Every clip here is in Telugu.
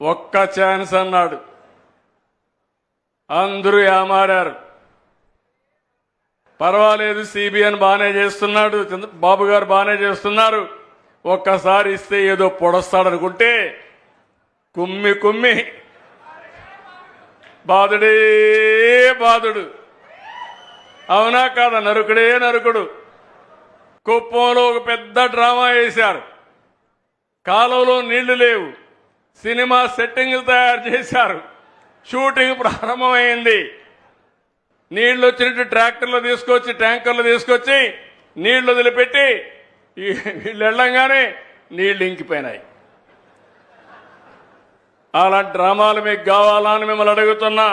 ఒక్క ఛాన్స్ అన్నాడు. అందరూ ఏమారారు. పర్వాలేదు, సిబిఎన్ బాగానే చేస్తున్నాడు, బాబు గారు బాగానే చేస్తున్నారు, ఒక్కసారి ఇస్తే ఏదో పొడస్తాడనుకుంటే కుమ్మి కుమ్మి బాధుడే బాధుడు. అవునా కాదా? నరుకుడే నరుకుడు. కుప్పంలో ఒక పెద్ద డ్రామా వేశారు. కాలువలో నీళ్లు లేవు, సినిమా సెట్టింగ్లు తయారు చేశారు. షూటింగ్ ప్రారంభమైంది. నీళ్లు వచ్చినట్టు ట్రాక్టర్లు తీసుకొచ్చి ట్యాంకర్లు తీసుకొచ్చి నీళ్లు వదిలిపెట్టి వీళ్ళు వెళ్ళంగానే నీళ్లు ఇంకిపోయినాయి. అలాంటి డ్రామాలు మీకు కావాలా అని మిమ్మల్ని అడుగుతున్నా.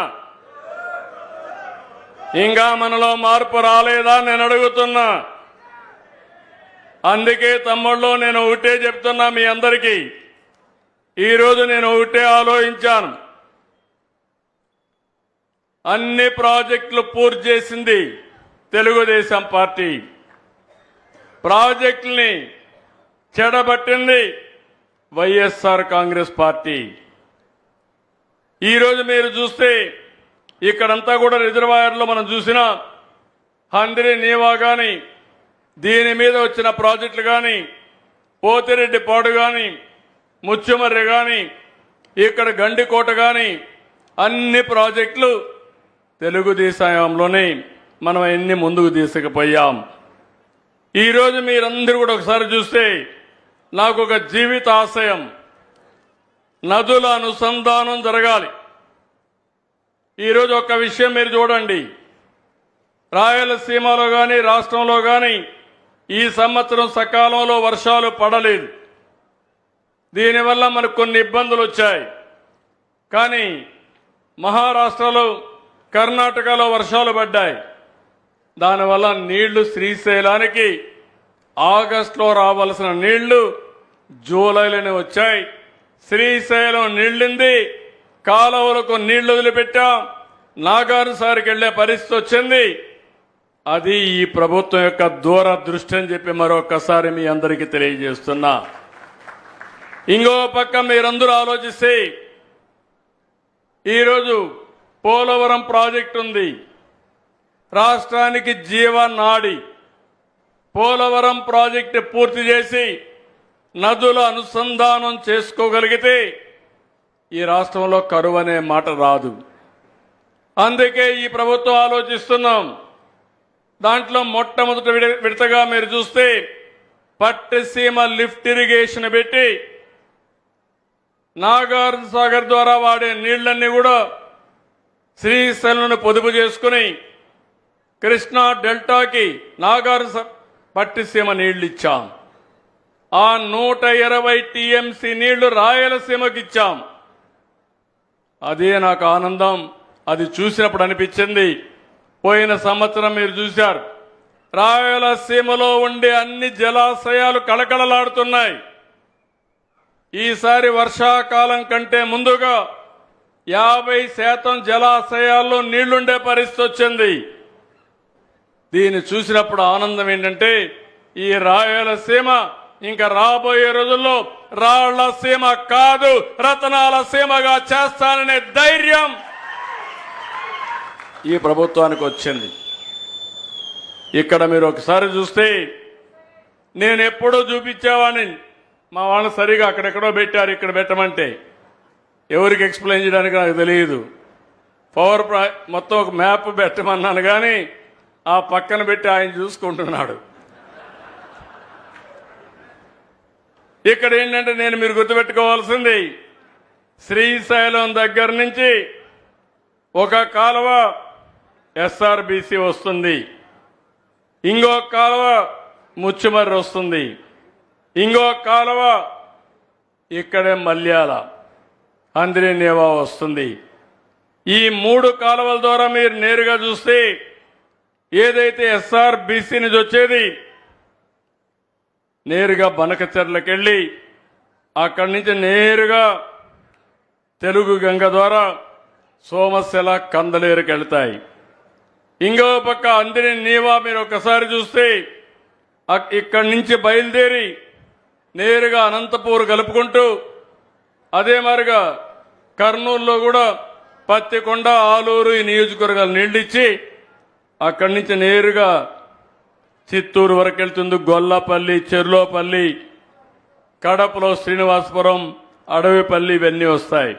ఇంకా మనలో మార్పు రాలేదా నేను అడుగుతున్నా. అందుకే తమ్ముళ్ళు నేను ఒకటే చెప్తున్నా మీ అందరికీ. ఈరోజు నేను ఒకటే ఆలోచించాను. అన్ని ప్రాజెక్టులు పూర్తి చేసింది తెలుగుదేశం పార్టీ. ప్రాజెక్టుల్ని చెడబట్టింది వైఎస్ఆర్ కాంగ్రెస్ పార్టీ. ఈరోజు మీరు చూస్తే ఇక్కడంతా కూడా రిజర్వాయర్లో మనం చూసిన హంద్రి నీవా కానీ, దీని మీద వచ్చిన ప్రాజెక్టులు కానీ, పోతిరెడ్డి పాడు కానీ, ముచ్చుమర్రి కానీ, ఇక్కడ గండికోట కానీ, అన్ని ప్రాజెక్టులు తెలుగుదేశంలోనే మనం ఎన్ని ముందుకు తీసుకుపోయాం. ఈరోజు మీరందరూ కూడా ఒకసారి చూస్తే నాకు ఒక జీవిత ఆశయం, నదుల అనుసంధానం జరగాలి. ఈరోజు ఒక విషయం మీరు చూడండి, రాయలసీమలో కానీ రాష్ట్రంలో కానీ ఈ సంవత్సరం సకాలంలో వర్షాలు పడలేదు. దీనివల్ల మనకు కొన్ని ఇబ్బందులు వచ్చాయి. కానీ మహారాష్ట్రలో, కర్ణాటకలో వర్షాలు పడ్డాయి. దానివల్ల నీళ్లు శ్రీశైలానికి ఆగస్టులో రావాల్సిన నీళ్లు జూలైలోనే వచ్చాయి. శ్రీశైలం నీళ్లింది, కాలువలకు నీళ్లు వదిలిపెట్టాం, నాగార్జునసాగర్కి వెళ్లే పరిస్థితి వచ్చింది. అది ఈ ప్రభుత్వం యొక్క దూరదృష్టి అని చెప్పి మరొకసారి మీ అందరికీ తెలియజేస్తున్నా. ఇంకో పక్క మీరందరూ ఆలోచిస్తే ఈరోజు పోలవరం ప్రాజెక్టు ఉంది, రాష్ట్రానికి జీవనాడి. పోలవరం ప్రాజెక్టు పూర్తి చేసి నదుల అనుసంధానం చేసుకోగలిగితే ఈ రాష్ట్రంలో కరువు అనే మాట రాదు. అందుకే ఈ ప్రభుత్వం ఆలోచిస్తున్నాం. దాంట్లో మొట్టమొదటి విడతగా మీరు చూస్తే పట్టిసీమ లిఫ్ట్ ఇరిగేషన్ పెట్టి నాగార్జునసాగర్ ద్వారా వాడే నీళ్లన్నీ కూడా శ్రీశైలంను పొదుపు చేసుకుని కృష్ణా డెల్టాకి నాగార్జున పట్టిసీమ నీళ్లు ఇచ్చాం. ఆ 120 టీఎంసీ నీళ్లు రాయలసీమకి ఇచ్చాం. అదే నాకు ఆనందం. అది చూసినప్పుడు అనిపించింది, పోయిన సంవత్సరం మీరు చూశారు, రాయలసీమలో ఉండే అన్ని జలాశయాలు కళకళలాడుతున్నాయి. ఈసారి వర్షాకాలం కంటే ముందుగా 50% జలాశయాల్లో నీళ్లుండే పరిస్థితి వచ్చింది. దీన్ని చూసినప్పుడు ఆనందం ఏంటంటే ఈ రాయలసీమ ఇంకా రాబోయే రోజుల్లో రాళ్లసీమ కాదు, రతనాల సీమగా చేస్తాననే ధైర్యం ఈ ప్రభుత్వానికి వచ్చింది. ఇక్కడ మీరు ఒకసారి చూస్తే నేను ఎప్పుడూ చూపించేవాడిని, మా వాళ్ళు సరిగా అక్కడెక్కడో పెట్టారు, ఇక్కడ పెట్టమంటే ఎవరికి ఎక్స్ప్లెయిన్ చేయడానికి నాకు తెలియదు. పవర్ మొత్తం ఒక మ్యాప్ పెట్టమన్నాను కానీ ఆ పక్కన పెట్టి ఆయన చూసుకుంటున్నాడు. ఇక్కడ ఏంటంటే నేను మీరు గుర్తుపెట్టుకోవాల్సింది, శ్రీశైలం దగ్గర నుంచి ఒక కాలువ ఎస్ఆర్బిసి వస్తుంది, ఇంకో కాలువ ముచ్చుమర్రి వస్తుంది, ఇంకో కాలువ ఇక్కడే మల్యాల హంద్రి నీవా వస్తుంది. ఈ 3 కాలువల ద్వారా మీరు నేరుగా చూస్తే ఏదైతే ఎస్ఆర్బిసి నుంచి వచ్చేది నేరుగా బనకచెర్లకు వెళ్ళి అక్కడి నుంచి నేరుగా తెలుగు గంగ ద్వారా సోమశిల కందలేరుకి వెళ్తాయి. ఇంకో పక్క హంద్రి నీవా మీరు ఒకసారి చూస్తే ఇక్కడి నుంచి బయలుదేరి నేరుగా అనంతపూర్ కలుపుకుంటూ అదే మరిగా కర్నూలులో కూడా పత్తికొండ, ఆలూరు ఈ నియోజకవర్గాలు నీళ్ళిచ్చి అక్కడి నుంచి నేరుగా చిత్తూరు వరకు వెళ్తుంది. గొల్లపల్లి, చెర్లోపల్లి, కడపలో శ్రీనివాసపురం, అడవిపల్లి ఇవన్నీ వస్తాయి.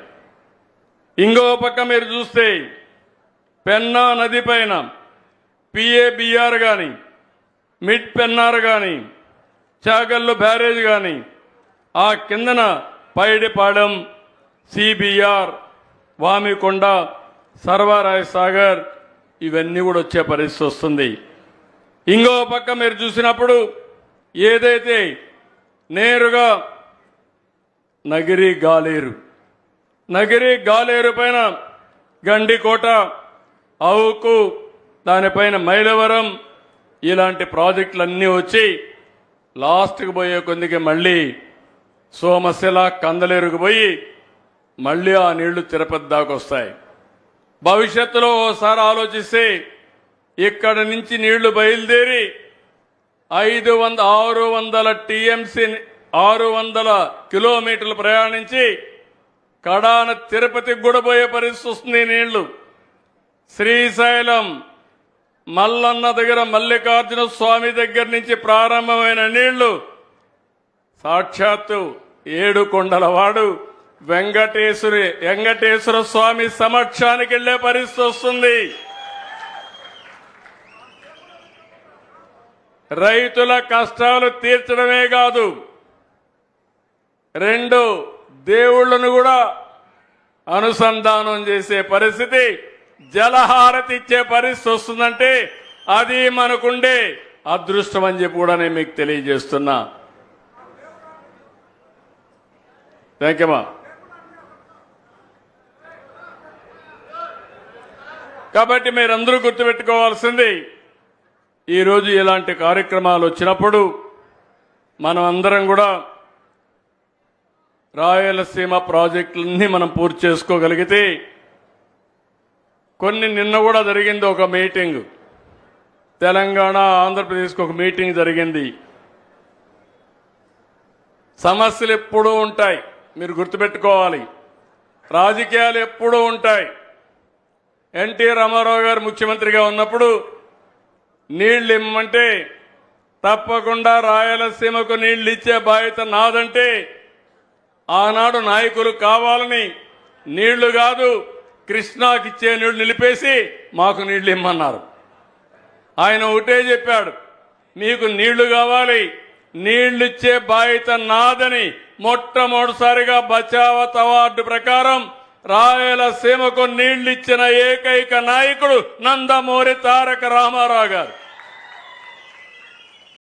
ఇంకో పక్క మీరు చూస్తే పెన్నా నది పైన పిఏబిఆర్ కానీ, మిడ్ పెన్నార్ కానీ, చాగల్లు బ్యారేజ్ కానీ, ఆ కిందన పైడిపాడెం, సిబిఆర్, వామికొండ, సర్వారాయ సాగర్ ఇవన్నీ కూడా వచ్చే పరిస్థితి వస్తుంది. ఇంకో పక్క మీరు చూసినప్పుడు ఏదైతే నేరుగా నగిరి గాలేరు పైన గండికోట, అవుకు, దానిపైన మైలవరం ఇలాంటి ప్రాజెక్టులన్నీ వచ్చి లాస్ట్కి పోయే కొద్దికి మళ్ళీ సోమశిల, కందలేరుకు పోయి మళ్ళీ ఆ నీళ్లు తిరుపతి దాకా వస్తాయి. భవిష్యత్తులో ఓసారి ఆలోచిస్తే ఇక్కడ నుంచి నీళ్లు బయలుదేరి 600 టీఎంసీ 600 కిలోమీటర్లు ప్రయాణించి కడాన తిరుపతికి కూడా పోయే పరిస్థితి వస్తుంది. నీళ్లు శ్రీశైలం మల్లన్న దగ్గర మల్లికార్జున స్వామి దగ్గర నుంచి ప్రారంభమైన నీళ్లు సాక్షాత్తు ఏడుకొండలవాడు వెంకటేశ్వర స్వామి సమక్షానికి వెళ్లే పరిస్థితి వస్తుంది. రైతుల కష్టాలు తీర్చడమే కాదు, 2 దేవుళ్లను కూడా అనుసంధానం చేసే పరిస్థితి, జలహారతి ఇచ్చే పరిస్థితి వస్తుందంటే అది మనకుండే అదృష్టం అని చెప్పి కూడా నేను మీకు తెలియజేస్తున్నా. థ్యాంక్ యూ మా. కాబట్టి మీరందరూ గుర్తుపెట్టుకోవాల్సింది, ఈరోజు ఇలాంటి కార్యక్రమాలు వచ్చినప్పుడు మనం అందరం కూడా రాయలసీమ ప్రాజెక్టులన్నీ మనం పూర్తి చేసుకోగలిగితే, నిన్న కూడా జరిగింది ఒక మీటింగ్, తెలంగాణ ఆంధ్రప్రదేశ్కి ఒక మీటింగ్ జరిగింది. సమస్యలు ఎప్పుడూ ఉంటాయి, మీరు గుర్తుపెట్టుకోవాలి. రాజకీయాలు ఎప్పుడూ ఉంటాయి. ఎన్టీ రామారావు గారు ముఖ్యమంత్రిగా ఉన్నప్పుడు నీళ్లు ఇమ్మంటే తప్పకుండా రాయలసీమకు నీళ్లు ఇచ్చే బాధ్యత నాదంటే, ఆనాడు నాయకులు కావాలని నీళ్లు కాదు కృష్ణాకి ఇచ్చే నీళ్లు నిలిపేసి మాకు నీళ్లు ఇమ్మన్నారు. ఆయన ఒకటే చెప్పాడు, మీకు నీళ్లు కావాలి, నీళ్లు ఇచ్చే బాధ్యత నాదని మొట్టమొదటిసారిగా బచావత్ అవార్డు ప్రకారం రాయలసీమకు నీళ్లిచ్చిన ఏకైక నాయకుడు నందమూరి తారక రామారావు గారు.